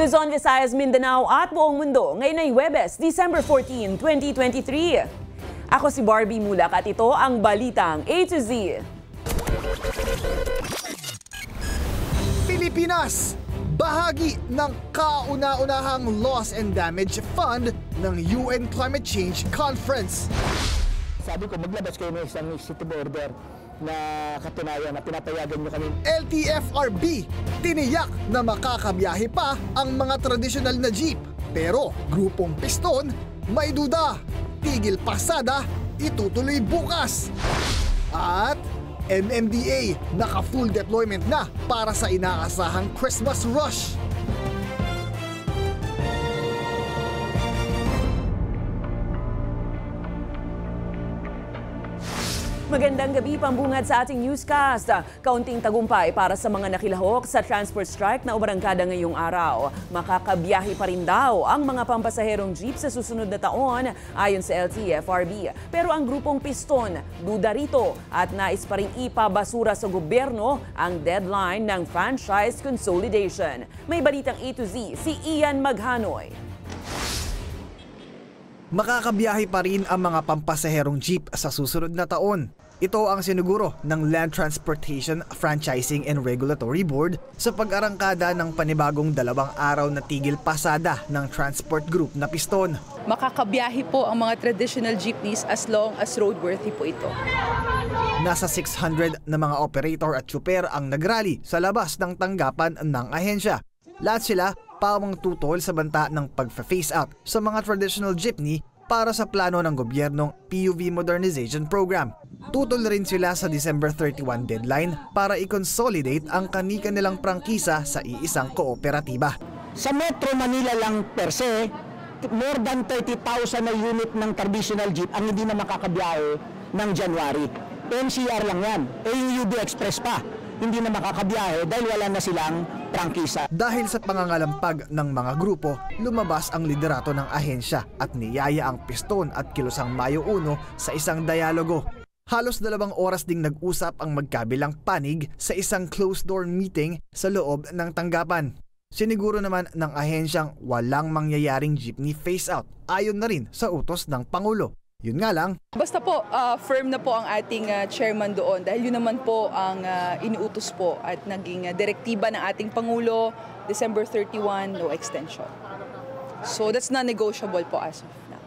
Luzon, Visayas, Mindanao at buong mundo. Ngayon ay Huwebes, December 14, 2023. Ako si Barbie Mulak at ito ang Balitang A to Z. Pilipinas, bahagi ng kauna-unahang Loss and Damage Fund ng UN Climate Change Conference. Sabi ko, maglabas kayo ng isang executive order na katunayan na pinapayagan nyo kami. LTFRB, tiniyak na makakabiyahe pa ang mga tradisyonal na jeep. Pero grupong piston, may duda. Tigil pasada, itutuloy bukas. At MMDA, naka-full deployment na para sa inaasahang Christmas rush. Magandang gabi, pambungad sa ating newscast. Kaunting tagumpay para sa mga nakilahok sa transport strike na umarangkada ngayong araw. Makakabiyahe pa rin daw ang mga pampasaherong jeep sa susunod na taon ayon sa LTFRB. Pero ang grupong piston, duda rito at nais pa rin ipabasura sa gobyerno ang deadline ng franchise consolidation. May balitang A to Z, si Ian Maghanoy. Makakabiyahe pa rin ang mga pampasaherong jeep sa susunod na taon. Ito ang siniguro ng Land Transportation Franchising and Regulatory Board sa pag-arangkada ng panibagong 2 araw na tigil pasada ng transport group na piston. Makakabiyahe po ang mga traditional jeepneys as long as roadworthy po ito. Nasa 600 na mga operator at tsuper ang nagrally sa labas ng tanggapan ng ahensya. Lahat sila pawang tutol sa banta ng pag-phase out sa mga traditional jeepney para sa plano ng gobyernong PUV Modernization Program. Tutol rin sila sa December 31 deadline para i-consolidate ang kani-kanilang prangkisa sa iisang kooperatiba. Sa Metro Manila lang per se, more than 30,000 na unit ng traditional jeep ang hindi na makakabiyahe ng January. NCR lang yan. Yung UB Express pa, hindi na makakabiyahe dahil wala na silang prangkisa. Dahil sa pangangalampag ng mga grupo, lumabas ang liderato ng ahensya at niyaya ang piston at kilusang Mayo 1 sa isang dialogo. Halos 2 oras ding nag-usap ang magkabilang panig sa isang closed-door meeting sa loob ng tanggapan. Siniguro naman ng ahensyang walang mangyayaring jeepney phase-out ayon na rin sa utos ng Pangulo. Yun nga lang. Basta po, firm na po ang ating chairman doon dahil yun naman po ang iniutos po at naging direktiba ng ating Pangulo, December 31, no extension. So that's non-negotiable po as of now.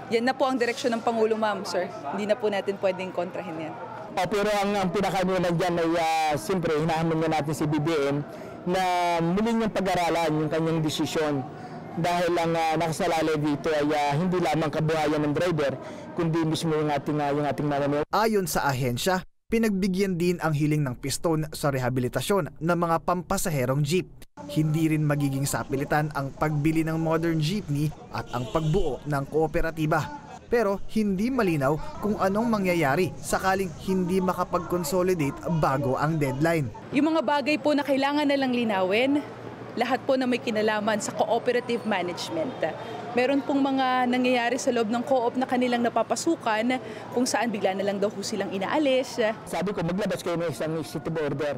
Yan na po ang direksyon ng Pangulo, ma'am, sir. Hindi na po natin pwedeng kontrahin yan. Pero ang pinakanunan dyan ay siyempre hinahamon na natin si BBM na muli niyang pag-aralan yung kanyang desisyon. Dahil ang nakasalalay dito ay hindi lamang kabuhayan ng driver, kundi mismo yung ating mamamayan. Ayon sa ahensya, pinagbigyan din ang hiling ng piston sa rehabilitasyon ng mga pampasaherong jeep. Hindi rin magiging sapilitan ang pagbili ng modern jeepney at ang pagbuo ng kooperatiba. Pero hindi malinaw kung anong mangyayari sakaling hindi makapag-consolidate bago ang deadline. Yung mga bagay po na kailangan na lang linawin, lahat po na may kinalaman sa cooperative management. Meron pong mga nangyayari sa loob ng co-op na kanilang napapasukan kung saan bigla na lang daw silang inaalis. Sabi ko, maglabas kayo ng isang executive order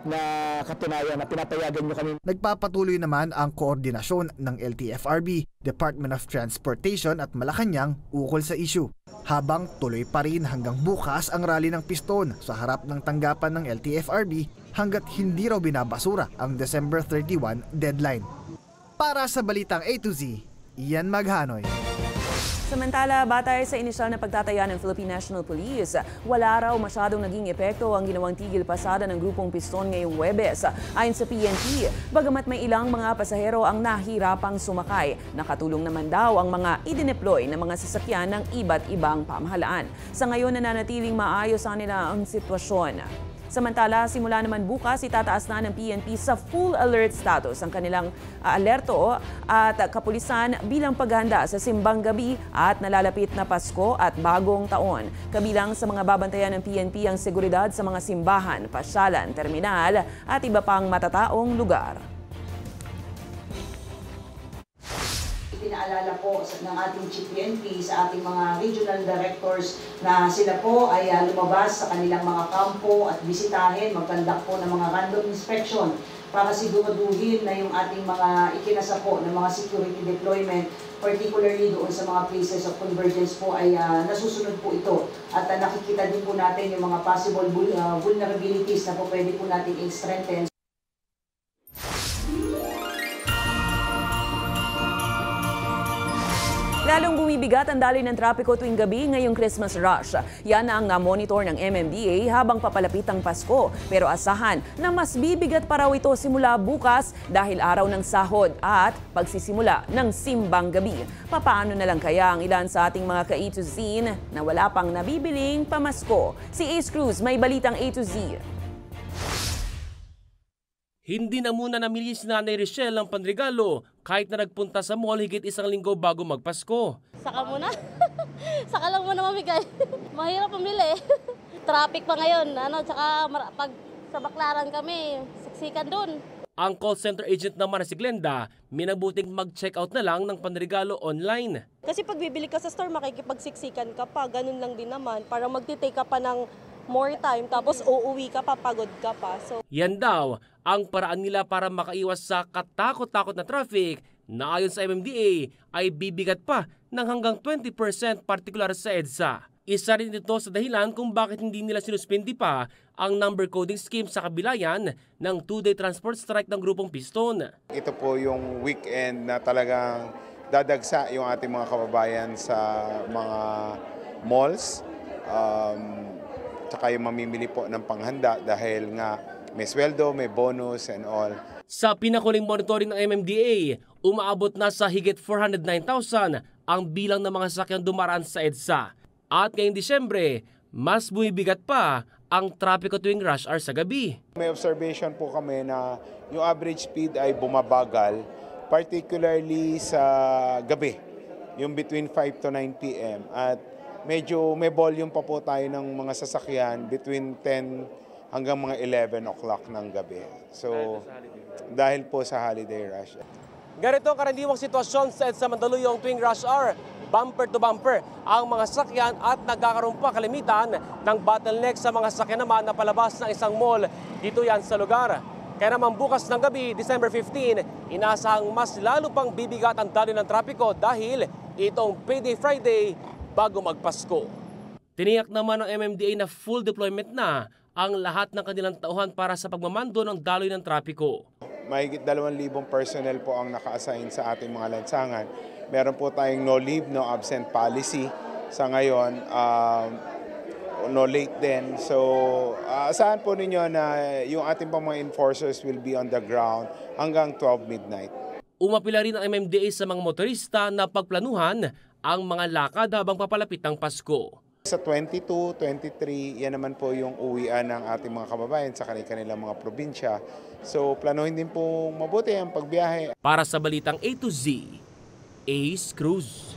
na katunayan na pinapayagan nyo kami. Nagpapatuloy naman ang koordinasyon ng LTFRB, Department of Transportation at Malacanang ukol sa issue. Habang tuloy pa rin hanggang bukas ang rally ng piston sa harap ng tanggapan ng LTFRB hanggat hindi raw binabasura ang December 31 deadline. Para sa Balitang A to Z, Ian Maghanoy. Samantala, batay sa inisyal na pagtataya ng Philippine National Police, wala raw masyadong naging epekto ang ginawang tigil pasada ng grupong piston ngayong Huwebes. Ayon sa PNP, bagamat may ilang mga pasahero ang nahirapang sumakay, nakatulong naman daw ang mga idineploy na mga sasakyan ng iba't ibang pamahalaan. Sa ngayon, nananatiling maayos ang nila ang sitwasyon. Samantala, simula naman bukas, itataas na ng PNP sa full alert status ang kanilang alerto at kapulisan bilang paghahanda sa simbang gabi at nalalapit na Pasko at Bagong Taon. Kabilang sa mga babantayan ng PNP ang seguridad sa mga simbahan, pasyalan, terminal at iba pang matataong lugar. pinaalala po ng ating Chief PNP sa ating mga regional directors na sila po ay lumabas sa kanilang mga kampo at bisitahin, magkandak po ng mga random inspection para siguraduhin na yung ating mga ikinasa po ng mga security deployment, particularly doon sa mga places of convergence po ay nasusunod po ito. At nakikita din po natin yung mga possible vulnerabilities na po pwede po natin i-strengthen. Lalong bumibigat ang daloy ng trapiko tuwing gabi ngayong Christmas rush. Yan na ang na-monitor ng MMDA habang papalapit ang Pasko. Pero asahan na mas bibigat pa raw ito simula bukas dahil araw ng sahod at pagsisimula ng simbang gabi. Papaano na lang kaya ang ilan sa ating mga ka-A to Z na wala pang nabibiling pamasko? Si Ace Cruz may balitang A to Z. Hindi na muna namili si Nanay Richelle ang panregalo kahit na nagpunta sa mall higit isang linggo bago magpasko. Saka muna. Saka lang muna mamigay. Mahirap pumili. Traffic pa ngayon. Tsaka pag sa Baclaran kami, siksikan dun. Ang call center agent naman na si Glenda, minabuting mag-check out na lang ng panregalo online. Kasi pag bibili ka sa store, makikipagsiksikan ka pa. Ganun lang din naman. Parang magtitake ka pa ng more time, tapos uuwi ka pa, pagod ka pa. So, yan daw ang paraan nila para makaiwas sa katakot-takot na traffic na ayon sa MMDA ay bibigat pa ng hanggang 20% partikular sa EDSA. Isa rin ito sa dahilan kung bakit hindi nila sinuspindi pa ang number coding scheme sa kabilayan ng 2-day transport strike ng grupong Piston. Ito po yung weekend na talagang dadagsa yung ating mga kababayan sa mga malls. Tsaka yung mamimili po ng panghanda dahil nga may sweldo, may bonus and all. Sa pinakuling monitoring ng MMDA, umaabot na sa higit 409,000 ang bilang ng mga sakyang dumaraan sa EDSA. At ngayong Disyembre, mas bumibigat pa ang trapiko tuwing rush hour sa gabi. May observation po kami na yung average speed ay bumabagal, particularly sa gabi, yung between 5 to 9 p.m. At medyo may volume pa po tayo ng mga sasakyan between 10 hanggang mga 11 o'clock ng gabi. So, dahil po sa holiday rush. Ganito ang karaniwang sitwasyon sa EDSA Mandaluyong tuwing rush hour. Bumper to bumper ang mga sakyan at nagkakaroon pa kalimitan ng bottleneck sa mga sakyan naman na palabas ng isang mall. Dito yan sa lugar. Kaya naman bukas ng gabi, December 15, inaasahang mas lalo pang bibigat ang daloy ng trapiko dahil itong Payday Friday bago magpasko. Tiniyak naman ng MMDA na full deployment na ang lahat ng kanilang tauhan para sa pagmamando ng daloy ng trapiko. Mahigit 2,000 personnel po ang naka-assign sa ating mga lansangan. Meron po tayong no leave, no absent policy sa ngayon, no late din. So, asahan po ninyo na yung ating pang mga enforcers will be on the ground hanggang 12 midnight. Umapila rin ang MMDA sa mga motorista na pagplanuhan ang mga lakad habang papalapit ang Pasko. Sa 22, 23, yan naman po yung uwian ng ating mga kababayan sa kanilang mga probinsya. So, planuhin din po mabuti ang pagbiyahe. Para sa Balitang A to Z, Ace Cruz.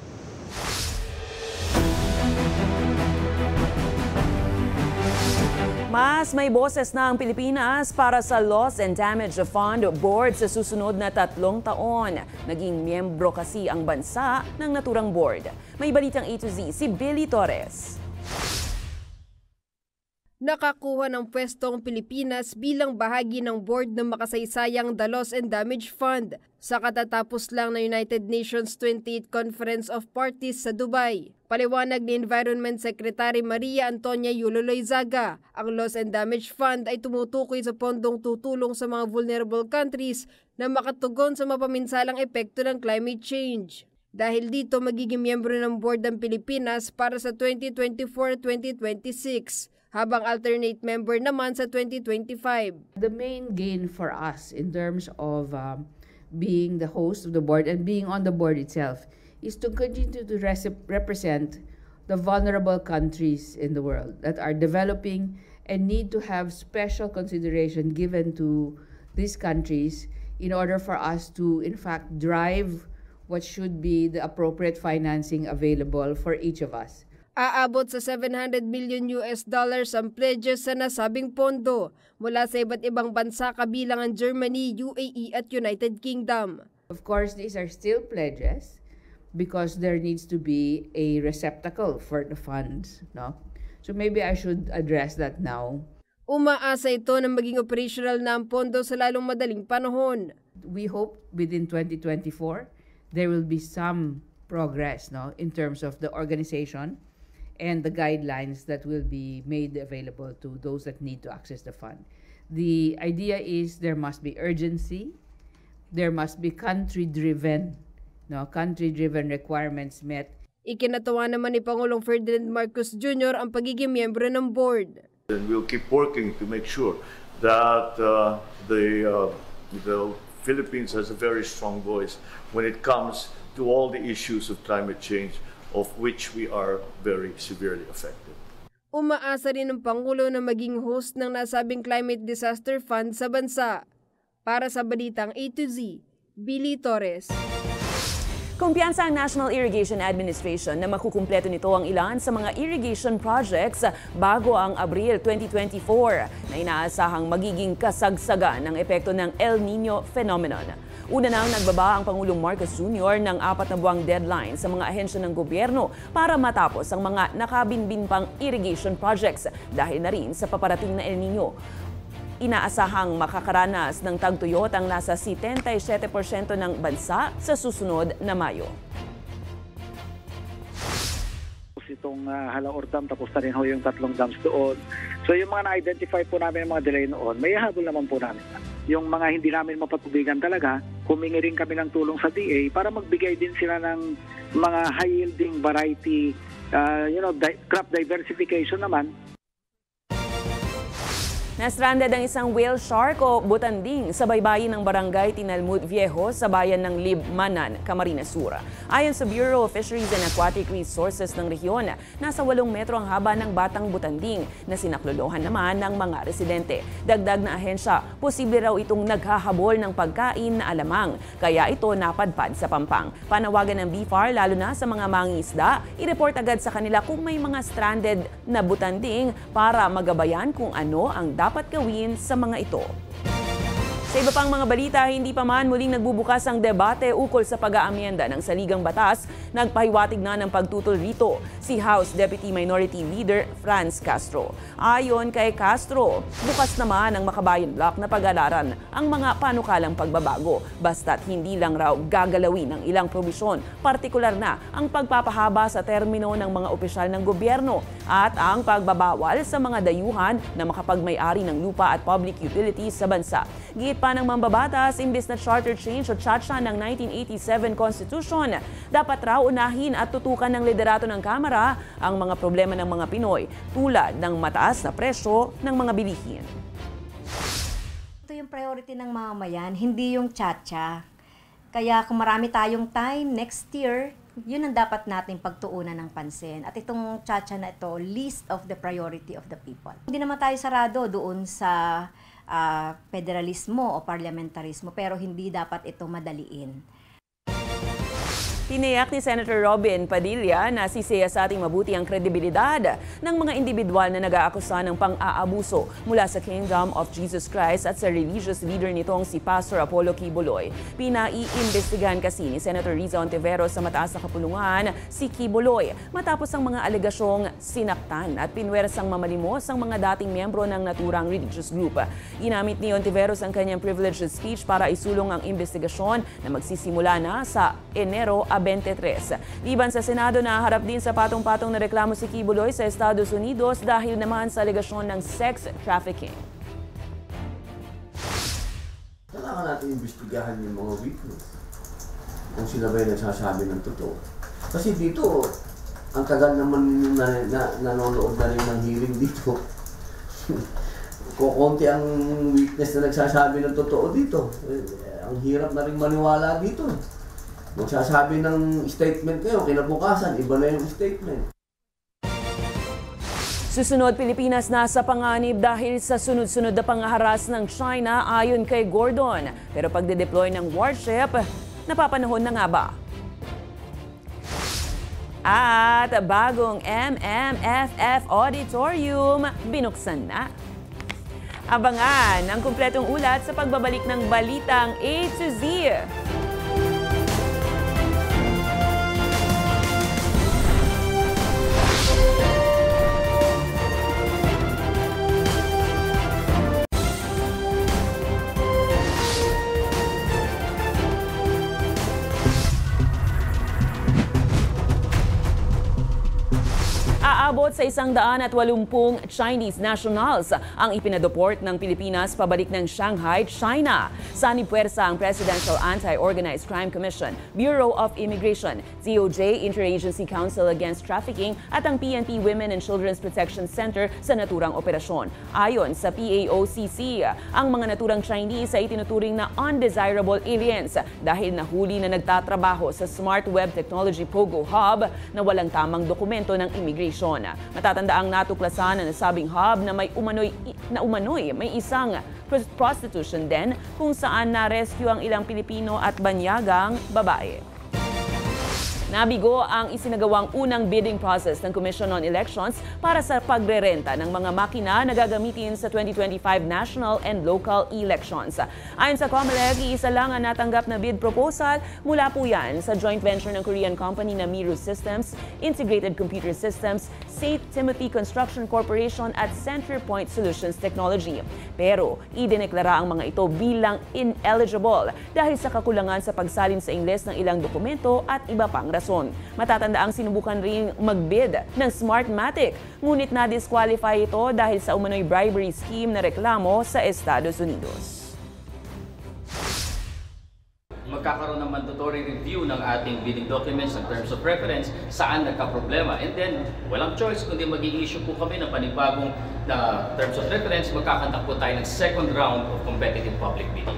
Mas may boses na ang Pilipinas para sa Loss and Damage Fund Board sa susunod na 3 taon. Naging miyembro kasi ang bansa ng naturang board. May Balitang A to Z si Billy Torres. Nakakuha ng pwesto ang Pilipinas bilang bahagi ng board ng makasaysayang The Loss and Damage Fund sa katatapos lang na United Nations 28th Conference of Parties sa Dubai. Paliwanag ni Environment Secretary Maria Antonia Yulo Loizaga, ang Loss and Damage Fund ay tumutukoy sa pondong tutulong sa mga vulnerable countries na makatugon sa mapaminsalang epekto ng climate change. Dahil dito magiging miyembro ng board ng Pilipinas para sa 2024-2026. Habang alternate member naman sa 2025. The main gain for us in terms of being the host of the board and being on the board itself is to continue to represent the vulnerable countries in the world that are developing and need to have special consideration given to these countries in order for us to, in fact, drive what should be the appropriate financing available for each of us. Aabot sa $700 million ang pledges sa nasabing pondo mula sa iba't ibang bansa kabilang ang Germany, UAE at United Kingdom. Of course, these are still pledges, because there needs to be a receptacle for the funds, no? So maybe I should address that now. Umaasa ito na maging operational na ang pondo sa lalong madaling panahon. We hope within 2024 there will be some progress, no, in terms of the organization and the guidelines that will be made available to those that need to access the fund. The idea is there must be urgency, there must be country-driven requirements met. Ikinatawa naman ni Pangulong Ferdinand Marcos Jr. ang pagiging miyembro ng board. And we'll keep working to make sure that the Philippines has a very strong voice when it comes to all the issues of climate change, of which we are very severely affected. Umaasa rin ng Pangulo na maging host ng nasabing Climate Disaster Fund sa bansa. Para sa Balitang A to Z, Billy Torres. Kumpiyansa ang National Irrigation Administration na makukumpleto nito ang ilan sa mga irrigation projects bago ang Abril 2024 na inaasahang magiging kasagsagan ng epekto ng El Nino phenomenon. Una nang nagbaba ang Pangulong Marcos Jr. ng 4 na buwang deadline sa mga ahensya ng gobyerno para matapos ang mga nakabinbin pang irrigation projects dahil na rin sa paparating na El Nino. Inaasahang makakaranas ng tagtuyot ang nasa 77% ng bansa sa susunod na Mayo. Itong Halaor Dam, tapos na rin ho yung 3 dams doon. So yung mga na-identify po namin yung mga delay noon, may habol naman po namin. Yung mga hindi namin mapatubigan talaga, humingi rin kami ng tulong sa DA para magbigay din sila ng mga high-yielding variety, crop diversification naman. Na-stranded ang isang whale shark o butanding sa baybayin ng barangay Tinalmud Viejo sa bayan ng Libmanan, Camarines Sur. Ayon sa Bureau of Fisheries and Aquatic Resources ng rehiyon, nasa 8 metro ang haba ng batang butanding na sinaklolohan naman ng mga residente. Dagdag na ahensya, posible raw itong naghahabol ng pagkain na alamang, kaya ito napadpad sa Pampang. Panawagan ng BFAR lalo na sa mga mangingisda, i-report agad sa kanila kung may mga stranded na butanding para magabayan kung ano ang dapat gawin sa mga ito. Sa iba pang mga balita, hindi pa man muling nagbubukas ang debate ukol sa pag-aamyenda ng saligang batas, nagpahiwatig na ng pagtutol rito si House Deputy Minority Leader Franz Castro. Ayon kay Castro, bukas naman ang Makabayan Bloc na pag-alaran ang mga panukalang pagbabago, basta't hindi lang raw gagalawin ang ilang probisyon, partikular na ang pagpapahaba sa termino ng mga opisyal ng gobyerno at ang pagbabawal sa mga dayuhan na makapagmay-ari ng lupa at public utilities sa bansa. Giit pa ng mambabatas, imbes na charter change o CHATSA ng 1987 Constitution, dapat raw unahin at tutukan ng liderato ng Kamara ang mga problema ng mga Pinoy tulad ng mataas na presyo ng mga bilihin. Ito yung priority ng mamamayan, hindi yung CHATSA. Kaya kung marami tayong time next year, yun ang dapat natin pagtuunan ng pansin. At itong CHATSA na ito, least of the priority of the people. Hindi naman tayo sarado doon sa federalismo o parlamentarismo, pero hindi dapat ito madaliin. Tiniyak ni Senator Robin Padilla na sisiya sa ating mabuti ang kredibilidad ng mga individual na nag-aakusa ng pang-aabuso mula sa Kingdom of Jesus Christ at sa religious leader nitong si Pastor Apollo Quiboloy. Pinaiimbestigahan kasi ni Senator Riza Ontiveros sa mataas na kapulungan si Quiboloy matapos ang mga alegasyong sinaktan at pinwersang mamalimos ang mga dating miyembro ng naturang religious group. Ginamit ni Ontiveros ang kanyang privileged speech para isulong ang investigasyon na magsisimula na sa Enero 23. Liban sa Senado, naharap din sa patong-patong na reklamo si Quiboloy sa Estados Unidos dahil naman sa alegasyon ng sex trafficking. Kailangan natin imbestigahan yung mga witness kung sila ba'y nagsasabi ng totoo. Kasi dito, ang tagal naman nanonood na rin ng hearing dito. Kukunti ang witness na nagsasabi ng totoo dito. Ang hirap na rin maniwala dito. Magsasabi ng statement kayo, kinabukasan, iba na yung statement. Susunod, Pilipinas nasa panganib dahil sa sunod-sunod na pangharas ng China ayon kay Gordon. Pero pagde-deploy ng warship, napapanahon na nga ba? At bagong MMFF Auditorium, binuksan na. Abangan ang kumpletong ulat sa pagbabalik ng Balitang A to Z. sa 180 Chinese nationals ang ipinadeport ng Pilipinas pabalik ng Shanghai, China. Sanipuwersa ang Presidential Anti-Organized Crime Commission, Bureau of Immigration, DOJ Interagency Council Against Trafficking at ang PNP Women and Children's Protection Center sa naturang operasyon. Ayon sa PAOCC, ang mga naturang Chinese ay itinuturing na undesirable aliens dahil nahuli na nagtatrabaho sa Smart Web Technology Pogo Hub na walang tamang dokumento ng immigration. Matatandaang natuklasan na nasabing hub na may umano'y may isang prostitution den kung saan na-rescue ang ilang Pilipino at banyagang babae. Nabigo ang isinagawang unang bidding process ng Commission on Elections para sa pagrerenta ng mga makina na gagamitin sa 2025 national and local elections. Ayon sa COMELEC, isa lang ang natanggap na bid proposal mula po yan sa joint venture ng Korean company na Miru Systems, Integrated Computer Systems, St. Timothy Construction Corporation at Centerpoint Solutions Technology. Pero idineklara ang mga ito bilang ineligible dahil sa kakulangan sa pagsalin sa Ingles ng ilang dokumento at iba pang rason. Matatandaang sinubukan ring magbid ng Smartmatic, ngunit na-disqualify ito dahil sa umano'y bribery scheme na reklamo sa Estados Unidos. Magkakaroon ng mandatory review ng ating bidding documents and terms of reference saan nagka-problema. And then, walang choice kundi mag-i-issue po kami ng panibagong terms of reference. Magkakandak po tayo ng second round of competitive public bidding.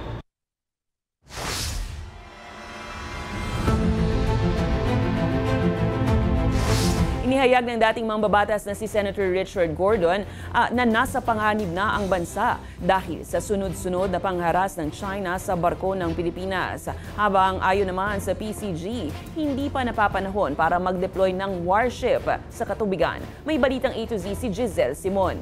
Inihayag ng dating mambabatas na si Senator Richard Gordon na nasa panganib na ang bansa dahil sa sunod-sunod na pangharas ng China sa barko ng Pilipinas. Habang ayon naman sa PCG, hindi pa napapanahon para mag-deploy ng warship sa katubigan. May balitang A to Z si Giselle Simon.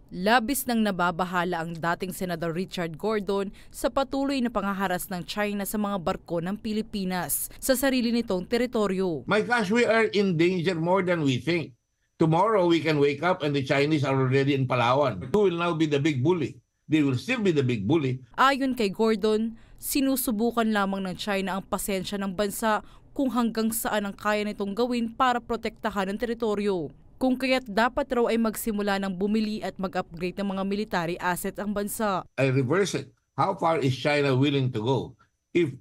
Labis nang nababahala ang dating Senador Richard Gordon sa patuloy na panghaharas ng China sa mga barko ng Pilipinas sa sarili nitong teritoryo. My gosh, we are in danger more than we think. Tomorrow we can wake up and the Chinese are already in Palawan. Who will now be the big bully? They will still be the big bully. Ayon kay Gordon, sinusubukan lamang ng China ang pasensya ng bansa kung hanggang saan ang kaya nitong gawin para protektahan ang teritoryo. Kung kaya't dapat raw ay magsimula ng bumili at mag-upgrade ng mga military asset ang bansa. I reverse it. How far is China willing to go? If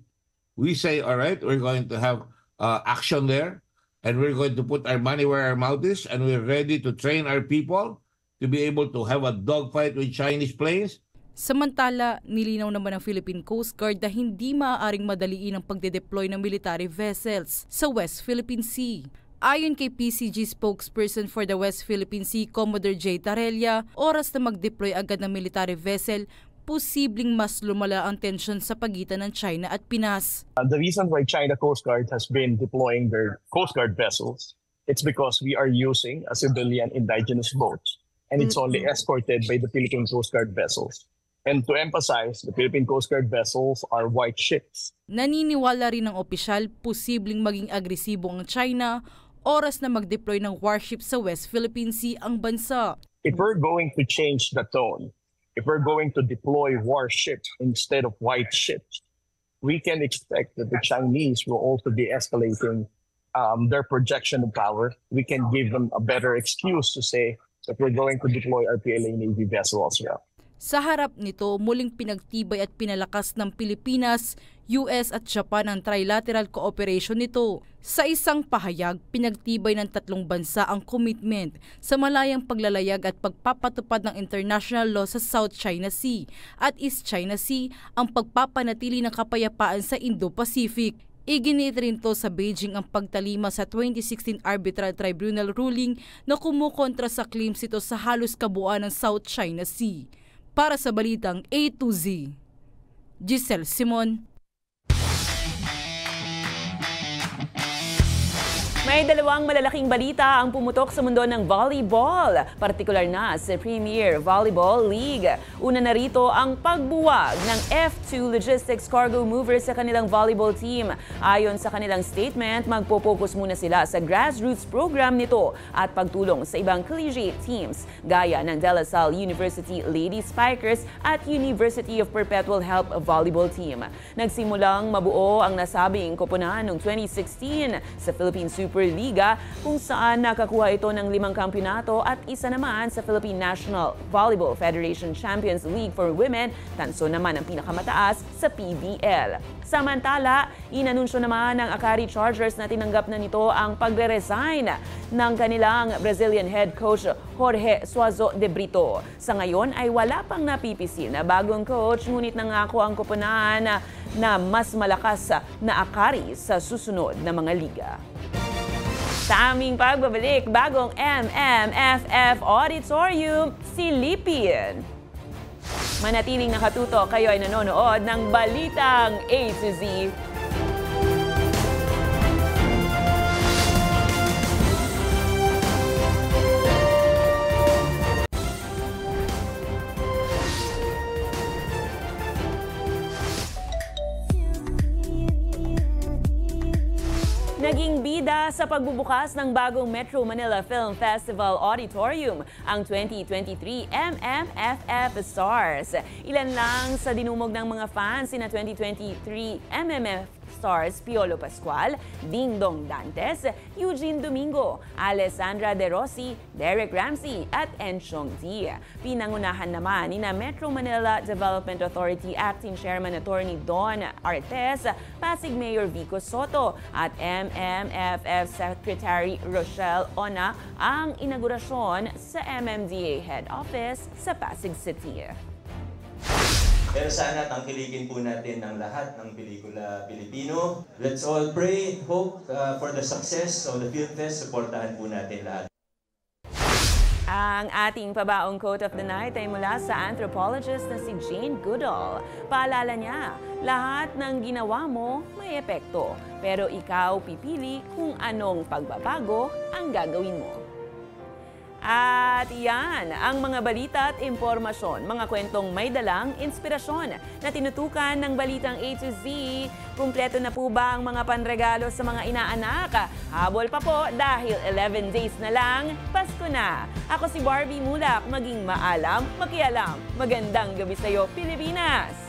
we say, all right, we're going to have action there, and we're going to put our money where our mouth is, and we're ready to train our people to be able to have a dogfight with Chinese planes. Samantala, nilinaw naman ng Philippine Coast Guard na hindi maaaring madaliin ang pagde-deploy ng military vessels sa West Philippine Sea. Ayon kay PCG spokesperson for the West Philippine Sea, Commodore J. Tarella, oras na mag-deploy agad ng military vessel, posibleng mas lumala ang tensyon sa pagitan ng China at Pinas. The reason why China Coast Guard has been deploying their Coast Guard vessels, it's because we are using a civilian indigenous boats, and it's only escorted by the Philippine Coast Guard vessels. And to emphasize, the Philippine Coast Guard vessels are white ships. Naniniwala rin ng opisyal posibleng maging agresibo ang China oras na mag-deploy ng warship sa West Philippine Sea ang bansa. If we're going to change the tone, if we're going to deploy warships instead of white ships, we can expect that the Chinese will also be escalating their projection of power. We can give them a better excuse to say that we're going to deploy our PLA Navy vessel as well. Sa harap nito, muling pinagtibay at pinalakas ng Pilipinas, US at Japan ang trilateral cooperation nito. Sa isang pahayag, pinagtibay ng tatlong bansa ang commitment sa malayang paglalayag at pagpapatupad ng international law sa South China Sea at East China Sea, ang pagpapanatili ng kapayapaan sa Indo-Pacific. Iginit rin to sa Beijing ang pagtalima sa 2016 Arbitral Tribunal ruling na kumukontra sa claims ito sa halos kabuuan ng South China Sea. Para sa balitang A to Z, Giselle Simon. May dalawang malalaking balita ang pumutok sa mundo ng volleyball, partikular na sa Premier Volleyball League. Una na rito ang pagbuwag ng F2 Logistics Cargo Movers sa kanilang volleyball team. Ayon sa kanilang statement, magpo-focus muna sila sa grassroots program nito at pagtulong sa ibang collegiate teams gaya ng De La Salle University Lady Spikers at University of Perpetual Help Volleyball Team. Nagsimulang mabuo ang nasabing koponan noong 2016 sa Philippine Super Superliga kung saan nakakuha ito ng 5 kampyonato at isa naman sa Philippine National Volleyball Federation Champions League for Women, tanso naman ang pinakamataas sa PBL. Samantala, inanunsyo naman ng Akari Chargers na tinanggap na nito ang pagre-resign ng kanilang Brazilian head coach Jorge Suazo de Brito. Sa ngayon ay wala pang napipisil na bagong coach, ngunit nangako ang koponahan na mas malakas na Akari sa susunod na mga liga. Sa aming pagbabalik, bagong MMFF Auditorium, silipin. Manatiling nakatuto, kayo ay nanonood ng Balitang A to Z. Naging bida sa pagbubukas ng bagong Metro Manila Film Festival Auditorium ang 2023 MMFF Stars. Ilan lang sa dinumog ng mga fans sina 2023 MMFF Stars Piolo Pascual, Ding Dong Dantes, Eugene Domingo, Alessandra De Rossi, Derek Ramsey at Enchong T. Pinangunahan naman ni Metro Manila Development Authority Acting Chairman Attorney Don Artes, Pasig Mayor Vico Soto at MMFF Secretary Rochelle Ona ang inaugurasyon sa MMDA Head Office sa Pasig City. Pero sana tangkilikin po natin ang lahat ng pelikula Pilipino. Let's all pray, hope for the success of the Film Fest. Suportahan po natin lahat. Ang ating pabaong quote of the night ay mula sa anthropologist na si Jane Goodall. Paalala niya, lahat ng ginawa mo may epekto, pero ikaw pipili kung anong pagbabago ang gagawin mo. At yan ang mga balita at impormasyon, mga kwentong may dalang inspirasyon na tinutukan ng Balitang A to Z. Kumpleto na po ba ang mga panregalo sa mga inaanak? Habol pa po dahil 11 days na lang, Pasko na. Ako si Barbie Mulak, maging maalam, makialam. Magandang gabi sa iyo, Pilipinas!